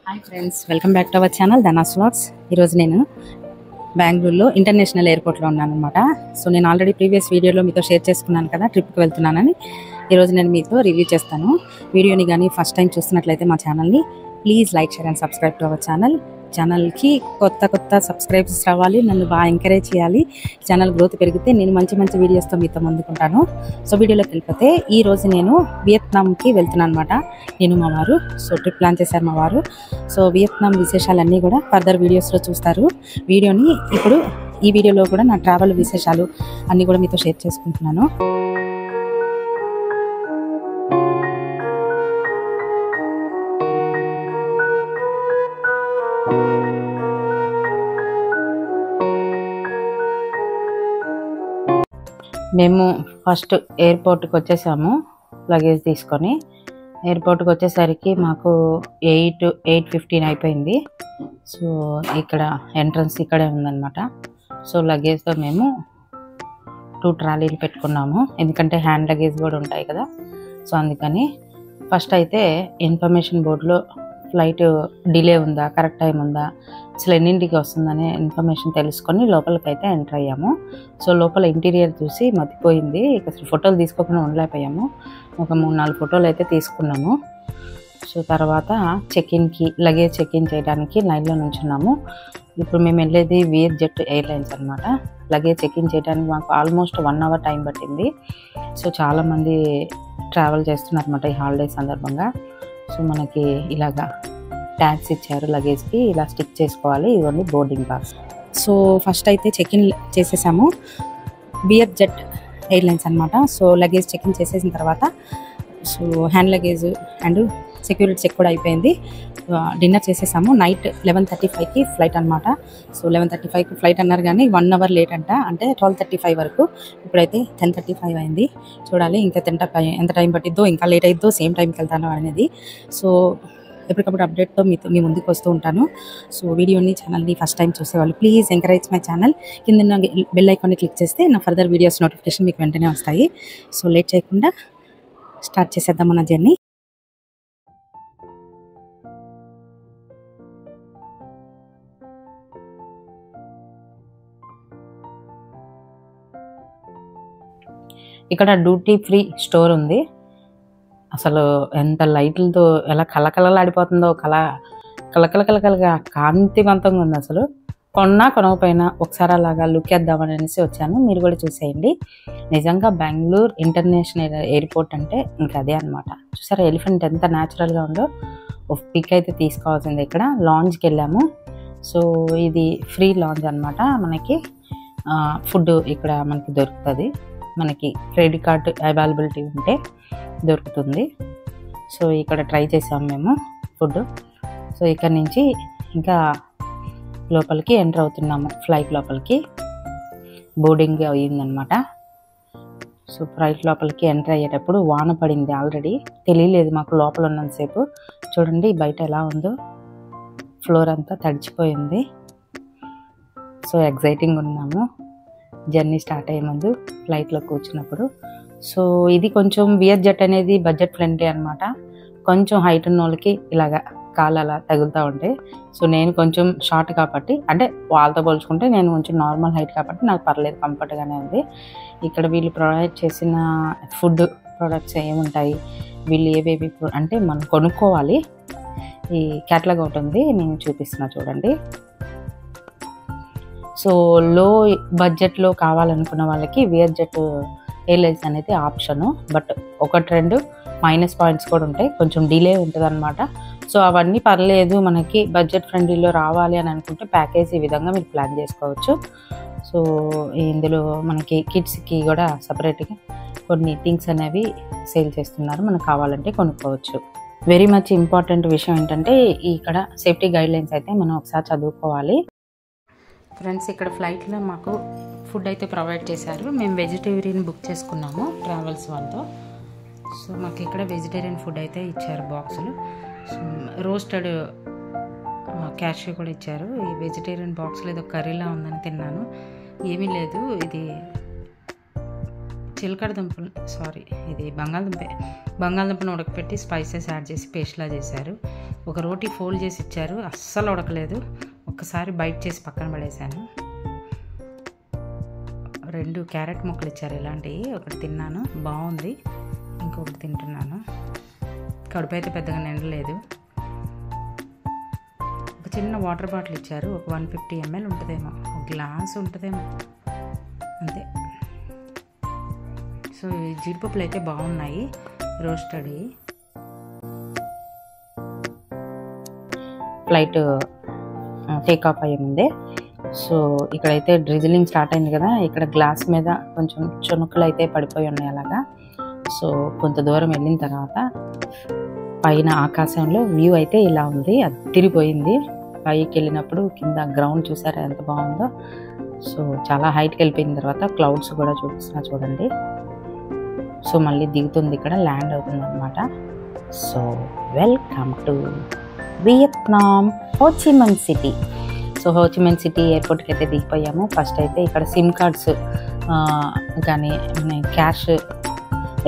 Hi friends, welcome back to our channel ధనాస్ vlogs. ఈరోజు నేను బెంగళూరులో ఇంటర్నేషనల్ ఎయిర్పోర్ట్లో ఉన్నాను అనమాట. సో నేను ఆల్రెడీ ప్రీవియస్ వీడియోలో మీతో షేర్ చేసుకున్నాను కదా, ట్రిప్కి వెళ్తున్నానని. ఈరోజు నేను మీతో రివ్యూ చేస్తాను. వీడియోని కానీ ఫస్ట్ టైం చూస్తున్నట్లయితే మా ఛానల్ని please like, share and subscribe to hour ఛానల్కి కొత్త సబ్స్క్రైబర్స్ రావాలి, నన్ను బాగా ఎంకరేజ్ చేయాలి. ఛానల్ గ్రోత్ పెరిగితే నేను మంచి వీడియోస్తో మీతో ముందుకుంటాను. సో వీడియోలోకి వెళ్ళిపోతే ఈరోజు నేను వియత్నాంకి వెళ్తున్నాను అనమాట, నేను మా వారు. సో ట్రిప్ ప్లాన్ చేశారు మా వారు. సో వియత్నాం విశేషాలన్నీ కూడా ఫర్దర్ వీడియోస్లో చూస్తారు. వీడియోని ఇప్పుడు ఈ వీడియోలో కూడా నా ట్రావెల్ విశేషాలు అన్నీ కూడా మీతో షేర్ చేసుకుంటున్నాను. మేము ఫస్ట్ ఎయిర్పోర్ట్కి వచ్చేసాము లగేజ్ తీసుకొని. ఎయిర్పోర్ట్కి వచ్చేసరికి మాకు 8:15 అయిపోయింది. సో ఇక్కడ ఎంట్రన్స్ ఇక్కడే ఉందన్నమాట. సో లగేజ్తో మేము 2 ట్రాలీలు పెట్టుకున్నాము, ఎందుకంటే హ్యాండ్ లగేజ్ కూడా ఉంటాయి కదా. సో అందుకని ఫస్ట్ అయితే ఇన్ఫర్మేషన్ బోర్డులో ఫ్లైట్ డిలే ఉందా, కరెక్ట్ టైం ఉందా, అసలు ఎన్నింటికి వస్తుందనే ఇన్ఫర్మేషన్ తెలుసుకొని లోపలికైతే ఎంటర్ అయ్యాము. సో లోపల ఇంటీరియర్ చూసి మతిపోయింది, ఇక అసలు ఫోటోలు తీసుకోకుండా ఉండలేకపోయాము. ఒక 3-4 ఫోటోలు అయితే తీసుకున్నాము. సో తర్వాత లగేజ్ చెక్ఇన్ చేయడానికి లైన్లో నుంచున్నాము. ఇప్పుడు మేము వెళ్ళేది వియత్జెట్ ఎయిర్లైన్స్ అనమాట. లగేజ్ చెక్ఇన్ చేయడానికి మాకు ఆల్మోస్ట్ 1 అవర్ టైం పట్టింది. సో చాలామంది ట్రావెల్ చేస్తున్నారు అనమాట ఈ హాలిడే సందర్భంగా. సో మనకి ఇలాగా ట్యాగ్స్ ఇచ్చారు, లగేజ్కి ఇలా స్టిక్ చేసుకోవాలి, ఇవన్నీ బోర్డింగ్ పాస్. సో ఫస్ట్ అయితే చెక్ఇన్ చేసేసాము వియత్జెట్ ఎయిర్లైన్స్ అనమాట. సో లగేజ్ చెక్ఇన్ చేసేసిన తర్వాత so hand luggage and security check కూడా అయిపోయింది. డిన్నర్ చేసేసాము. నైట్ 11:35కి ఫ్లైట్ అనమాట. సో 11:35కి ఫ్లైట్ అన్నారు కానీ 1 అవర్ లేట్ అంట, అంటే 12:35 వరకు. ఇప్పుడైతే 10:35 అయింది. చూడాలి ఇంకా ఎంత టైం పట్టిద్దో, ఇంకా లేట్ అయిద్దో, సేమ్ టైంకి వెళ్తాను అనేది. సో ఎప్పటికప్పుడు అప్డేట్తో మీ ముందుకు వస్తూ ఉంటాను. సో వీడియోని ఛానల్ని ఫస్ట్ టైం చూసేవాళ్ళు ప్లీజ్ ఎంకరేజ్ మై ఛానల్. కింద బెల్ ఐకాన్ని క్లిక్ చేస్తే నా ఫర్దర్ వీడియోస్ నోటిఫికేషన్ మీకు వెంటనే వస్తాయి. సో లేట్ చేయకుండా స్టార్ట్ చేసేద్దాం మన జర్నీ. ఇక్కడ డ్యూటీ ఫ్రీ స్టోర్ ఉంది. అసలు ఎంత లైట్లతో ఎలా కలకలలాడిపోతుందో, కలకలగా కాంతివంతంగా ఉంది. అసలు కొనకపోయినా ఒకసారి అలాగా లుక్ వేద్దామనేసి వచ్చాను. మీరు కూడా చూసేయండి. నిజంగా బెంగళూరు ఇంటర్నేషనల్ ఎయిర్పోర్ట్ అంటే ఇంకా అదే అనమాట. చూసారా ఎలిఫెంట్ ఎంత న్యాచురల్గా ఉందో. ఒక పిక్ అయితే తీసుకోవాల్సింది. ఇక్కడ లాంజ్కి వెళ్ళాము. సో ఇది ఫ్రీ లాంజ్ అనమాట. మనకి ఫుడ్ ఇక్కడ మనకి దొరుకుతుంది. మనకి క్రెడిట్ కార్డు అవైలబిలిటీ ఉంటే దొరుకుతుంది. సో ఇక్కడ ట్రై చేసాము మేము ఫుడ్. సో ఇక్కడ నుంచి ఇంకా లోపలికి ఎంటర్ అవుతున్నాము. ఫ్లైట్ లోపలికి బోర్డింగ్ అయ్యిందనమాట. సో ఫ్లైట్ లోపలికి ఎంటర్ అయ్యేటప్పుడు వాన పడింది. ఆల్రెడీ తెలియలేదు మాకు లోపల ఉన్నంతసేపు. చూడండి బయట ఎలా ఉందో, ఫ్లోర్ అంతా తడిచిపోయింది. సో ఎగ్జైటింగ్ ఉన్నాము జర్నీ స్టార్ట్ అయ్యే ముందు ఫ్లైట్లో కూర్చున్నప్పుడు. సో ఇది కొంచెం వియత్జెట్ అనేది బడ్జెట్ ఫ్రెండ్లీ అనమాట. కొంచెం హైట్ ఉన్న వాళ్ళకి ఇలాగా కాళ్ళు అలా తగులుతూ ఉంటాయి. సో నేను కొంచెం షార్ట్ కాబట్టి, అంటే వాళ్ళతో పోల్చుకుంటే నేను కొంచెం నార్మల్ హైట్ కాబట్టి నాకు పర్లేదు, కంఫర్ట్గానే ఉంది. ఇక్కడ వీళ్ళు ప్రొవైడ్ చేసిన ఫుడ్ ప్రొడక్ట్స్ ఏముంటాయి, వీళ్ళు ఏవేవి అంటే మనం కొనుక్కోవాలి. ఈ క్యాటలాగ్ ఒకటి ఉంది, నేను చూపిస్తున్నా చూడండి. సో లో బడ్జెట్లో కావాలనుకున్న వాళ్ళకి వియత్జెట్ ఎయిర్లైన్స్ అనేది ఆప్షను. బట్ 1-2 మైనస్ పాయింట్స్ కూడా ఉంటాయి, కొంచెం డిలే ఉంటుంది అనమాట. సో అవన్నీ పర్లేదు, మనకి బడ్జెట్ ఫ్రెండ్లీలో రావాలి అని అనుకుంటే ప్యాకేజ్ ఈ విధంగా మీరు ప్లాన్ చేసుకోవచ్చు. సో ఇందులో మనకి కిడ్స్కి కూడా సపరేట్గా కొన్ని థింగ్స్ అనేవి సేల్ చేస్తున్నారు, మనకు కావాలంటే కొనుక్కోవచ్చు. వెరీ మచ్ ఇంపార్టెంట్ విషయం ఏంటంటే ఇక్కడ సేఫ్టీ గైడ్లైన్స్ అయితే మనం ఒకసారి చదువుకోవాలి. ఫ్రెండ్స్ ఇక్కడ ఫ్లైట్లో మాకు ఫుడ్ అయితే ప్రొవైడ్ చేశారు. మేము వెజిటేరియన్ బుక్ చేసుకున్నాము ట్రావెల్స్ వాళ్ళతో. సో మాకు ఇక్కడ వెజిటేరియన్ ఫుడ్ అయితే ఇచ్చారు బాక్సులు. సో రోస్టెడ్ క్యాష్యూ కూడా ఇచ్చారు. ఈ వెజిటేరియన్ బాక్స్లో ఏదో కర్రీలా ఉందని తిన్నాను, ఏమీ లేదు. ఇది చిలకడ దుంపలు ఇది బంగాళదుంపను ఉడకపెట్టి స్పైసెస్ యాడ్ చేసి పేస్ట్లా చేశారు. ఒక రోటీ ఫోల్డ్ చేసి ఇచ్చారు, అస్సలు ఉడకలేదు. ఒక్కసారి బైట్ చేసి పక్కన పడేశాను. 2 క్యారెట్ ముక్కలు ఇచ్చారు ఇలాంటివి, ఒకటి తిన్నాను బాగుంది, ఇంకొకటి తింటున్నాను. కడుపు అయితే పెద్దగా నిండలేదు. ఒక చిన్న వాటర్ బాటిల్ ఇచ్చారు, ఒక 150 ml ఉంటుందేమో, ఒక గ్లాస్ ఉంటుందేమో అంతే. సో ఈ జీడిపప్పులు అయితే బాగున్నాయి, రోస్టెడ్. ఫ్లైట్ టేక్ ఆఫ్ అయ్యే ముందే సో ఇక్కడైతే డ్రిజిలింగ్ స్టార్ట్ అయింది కదా, ఇక్కడ గ్లాస్ మీద కొంచెం చునుకులు అయితే పడిపోయి ఉన్నాయి అలాగా. సో కొంత దూరం వెళ్ళిన తర్వాత పైన ఆకాశంలో వ్యూ అయితే ఇలా ఉంది, అదిరిపోయింది. పైకి వెళ్ళినప్పుడు కింద గ్రౌండ్ చూసారా ఎంత బాగుందో. సో చాలా హైట్కి వెళ్ళిపోయిన తర్వాత క్లౌడ్స్ కూడా చూపిస్తున్నా చూడండి. సో మళ్ళీ దిగుతుంది, ఇక్కడ ల్యాండ్ అవుతుంది అనమాట. So welcome to Vietnam Ho Chi Minh city. So Ho Chi Minh city ఎయిర్పోర్ట్కి అయితే దిగిపోయాము. ఫస్ట్ అయితే ఇక్కడ సిమ్ కార్డ్స్ కానీ క్యాష్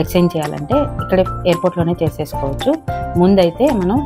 ఎక్స్చేంజ్ చేయాలంటే ఇక్కడ ఎయిర్పోర్ట్లోనే చేసేసుకోవచ్చు. ముందైతే మనం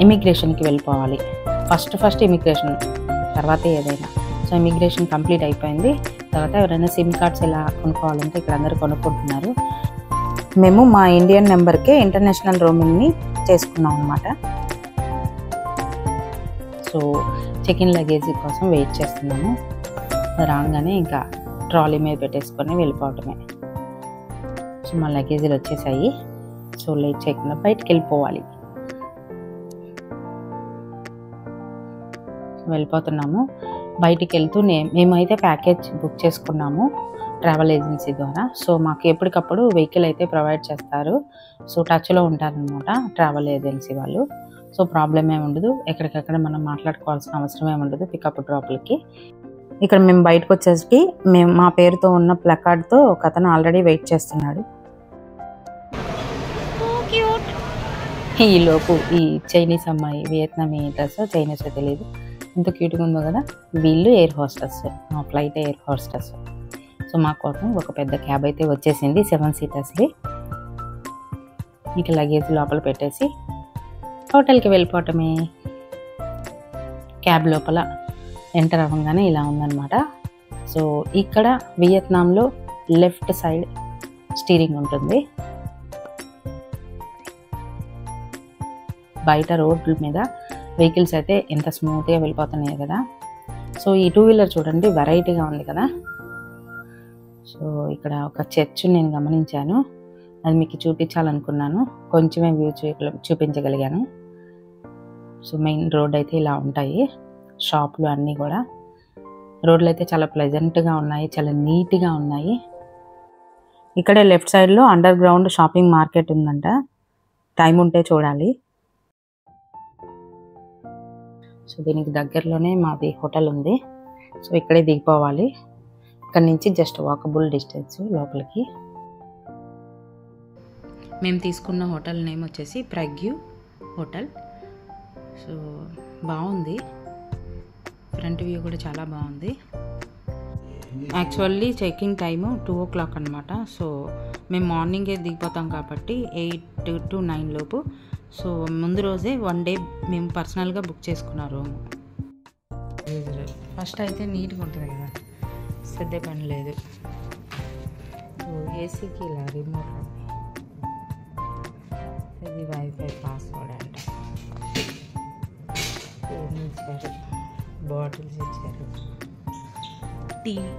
ఇమిగ్రేషన్కి వెళ్ళిపోవాలి. ఫస్ట్ ఇమిగ్రేషన్, తర్వాత ఏదైనా. సో ఇమిగ్రేషన్ కంప్లీట్ అయిపోయింది. తర్వాత ఎవరైనా సిమ్ కార్డ్స్ ఎలా కొనుక్కోవాలంటే ఇక్కడ అందరూ కొనుక్కుంటున్నారు. మేము మా ఇండియన్ నెంబర్కే ఇంటర్నేషనల్ రోమింగ్ని చేసుకున్నాం అనమాట. సో చెక్-ఇన్ లగేజ్ కోసం వెయిట్ చేస్తున్నాము. రాగానే ఇంకా ట్రాలీ మీద పెట్టేసుకొని వెళ్ళిపోవటమే. సో మా లగేజీలు వచ్చేసాయి. సో లేట్ చేయకుండా బయటికి వెళ్ళిపోవాలి. వెళ్ళిపోతున్నాము. బయటికి వెళ్తూ మేమైతే ప్యాకేజ్ బుక్ చేసుకున్నాము ట్రావెల్ ఏజెన్సీ ద్వారా. సో మాకు ఎప్పటికప్పుడు వెహికల్ అయితే ప్రొవైడ్ చేస్తారు. సో టచ్లో ఉంటారనమాట ట్రావెల్ ఏజెన్సీ వాళ్ళు. సో ప్రాబ్లం ఏమి ఉండదు, ఎక్కడికక్కడ మనం మాట్లాడుకోవాల్సిన అవసరం ఏమి ఉండదు పికప్ డ్రాప్లకి. ఇక్కడ మేము బయటకు వచ్చేసి మా పేరుతో ఉన్న ప్లకార్డ్తో ఒక అతను ఆల్రెడీ వెయిట్ చేస్తున్నాడు. ఈలోపు ఈ చైనీస్ అమ్మాయి, వియత్నామీ డ్రెస్ చైనీస్ తెలియదు, ఎంత క్యూట్గా ఉందో కదా. వీళ్ళు ఎయిర్ హోస్టెస్, మా ఫ్లైట్ ఎయిర్ హోస్టెస్. సో మా కోసం ఒక పెద్ద క్యాబ్ అయితే వచ్చేసింది, 7 సీటర్స్ది. ఇక లగేజ్ లోపల పెట్టేసి హోటల్కి వెళ్ళిపోవటమే. క్యాబ్ లోపల ఎంటర్ అవ్వగానే ఇలా ఉందన్నమాట. సో ఇక్కడ వియత్నాంలో లెఫ్ట్ సైడ్ స్టీరింగ్ ఉంటుంది. బయట రోడ్ల మీద వెహికల్స్ అయితే ఎంత స్మూత్గా వెళ్ళిపోతున్నాయి కదా. సో ఈ 2 వీలర్ చూడండి, వెరైటీగా ఉంది కదా. సో ఇక్కడ ఒక చర్చ్ నేను గమనించాను, అది మీకు చూపించాలనుకున్నాను, కొంచెమే వ్యూ చూపించగలిగాను. సో మెయిన్ రోడ్ అయితే ఇలా ఉంటాయి, షాపులు అన్నీ కూడా. రోడ్లు అయితే చాలా ప్లెజెంట్గా ఉన్నాయి, చాలా నీట్గా ఉన్నాయి. ఇక్కడే లెఫ్ట్ సైడ్లో అండర్ గ్రౌండ్ షాపింగ్ మార్కెట్ ఉందంట, టైం ఉంటే చూడాలి. సో దీనికి దగ్గరలోనే మాది హోటల్ ఉంది. సో ఇక్కడే దిగిపోవాలి. ఇక్కడ నుంచి జస్ట్ వాకబుల్ డిస్టెన్స్ లోపలికి. మేము తీసుకున్న హోటల్ నేమ్ వచ్చేసి ప్రగ్యూ హోటల్. సో బాగుంది, ఫ్రంట్ వ్యూ కూడా చాలా బాగుంది. యాక్చువల్లీ చెకింగ్ టైము 2 o'clock అనమాట. సో మేము మార్నింగే దిగిపోతాం కాబట్టి 8 to 9 లోపు. సో ముందు రోజే 1 day మేము పర్సనల్గా బుక్ చేసుకున్న రూమ్. ఫస్ట్ అయితే నీట్గా ఉంటుంది కదా, శ్రద్ధ పని లేదు. సో ఏసీకి ఇలా రిమోట్, ఇది వైఫై పాస్వర్డ్ అంట. ఏమి ఇచ్చారు, బాటిల్స్ ఇచ్చారు, టీవీ,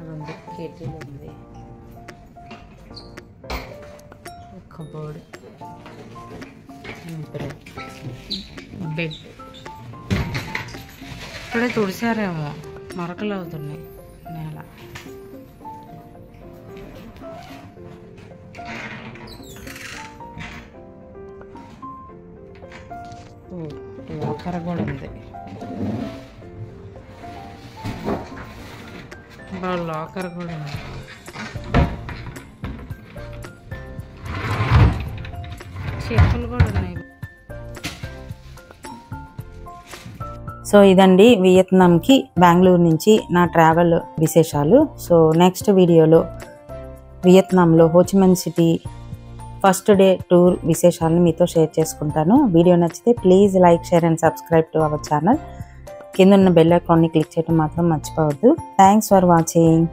రెండు కేటీలు ఉంది, కబోర్డ్, బెడ్. ఇప్పుడే తుడిసారేమో, మరకలు అవుతున్నాయి నేల. లాకర్ కూడా ఉంది, లాకర్ కూడా ఉంది. చెప్పులు కూడా ఉన్నాయి. సో ఇదండి వియత్నాంకి బెంగళూరు నుంచి నా ట్రావెల్ విశేషాలు. సో నెక్స్ట్ వీడియోలో వియత్నాంలో Ho Chi Minh city first day tour విశేషాలను మీతో షేర్ చేసుకుంటాను. వీడియో నచ్చితే please like, share and subscribe to our channel. కింద ఉన్న బెల్ ఐకాన్ని క్లిక్ చేయడం మాత్రం మర్చిపోవద్దు. Thanks for watching.